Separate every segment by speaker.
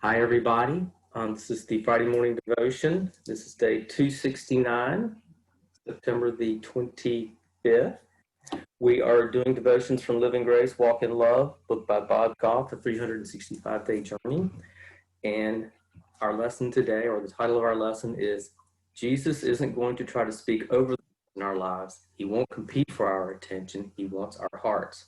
Speaker 1: Hi, everybody. This is the Friday morning devotion. This is day 269, September the 25th. We are doing devotions from Living Grace, Walk in Love, book by Bob Goff, The 365-Day Journey. And our lesson today, or the title of our lesson is, Jesus isn't going to try to speak over in our lives. He won't compete for our attention. He wants our hearts.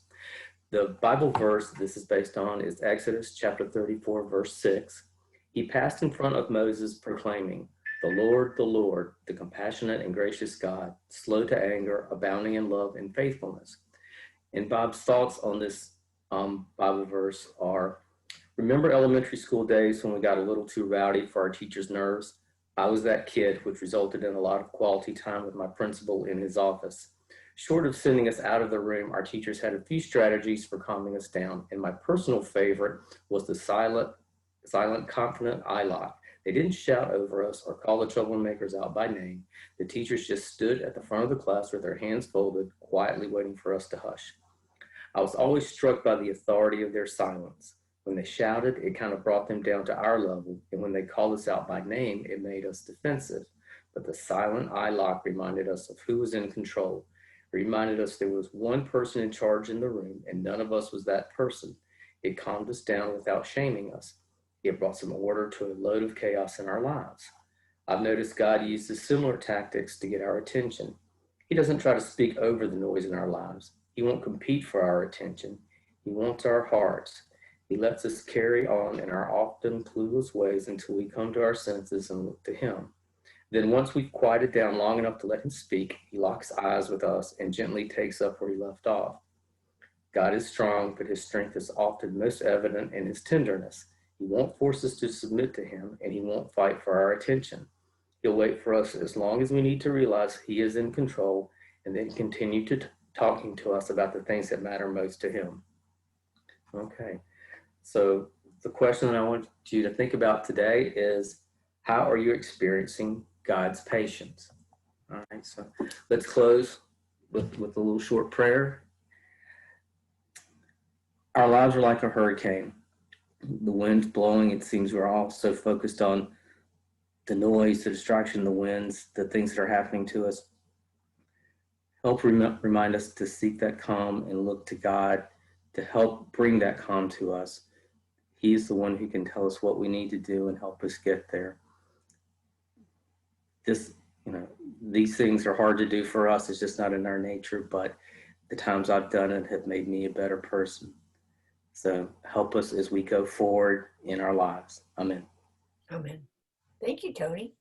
Speaker 1: The Bible verse this is based on is Exodus chapter 34, verse 6. He passed in front of Moses proclaiming, the Lord, the compassionate and gracious God, slow to anger, abounding in love and faithfulness. And Bob's thoughts on this Bible verse are, remember elementary school days when we got a little too rowdy for our teacher's nerves? I was that kid, which resulted in a lot of quality time with my principal in his office. Short of sending us out of the room, our teachers had a few strategies for calming us down, and my personal favorite was the silent, confident eye lock. They didn't shout over us or call the troublemakers out by name. The teachers just stood at the front of the class with their hands folded, quietly waiting for us to hush. I was always struck by the authority of their silence. When they shouted, it kind of brought them down to our level, and when they called us out by name, it made us defensive. But the silent eye lock reminded us of who was in control. It reminded us there was one person in charge in the room, and none of us was that person. It calmed us down without shaming us. It brought some order to a load of chaos in our lives. I've noticed God uses similar tactics to get our attention. He doesn't try to speak over the noise in our lives. He won't compete for our attention. He wants our hearts. He lets us carry on in our often clueless ways until we come to our senses and look to him. Then once we've quieted down long enough to let him speak, he locks eyes with us and gently takes up where he left off. God is strong, but his strength is often most evident in his tenderness. He won't force us to submit to him, and he won't fight for our attention. He'll wait for us as long as we need to realize he is in control, and then continue to talking to us about the things that matter most to him. Okay, so the question that I want you to think about today is, how are you experiencing God's patience? All right, so let's close with a little short prayer. Our lives are like a hurricane. The wind's blowing. It seems we're all so focused on the noise, the distraction, the winds, the things that are happening to us. Help remind us to seek that calm and look to God to help bring that calm to us. He's the one who can tell us what we need to do and help us get there. These things are hard to do for us. It's just not in our nature, but the times I've done it have made me a better person. So help us as we go forward in our lives. Amen.
Speaker 2: Amen. Thank you, Tony.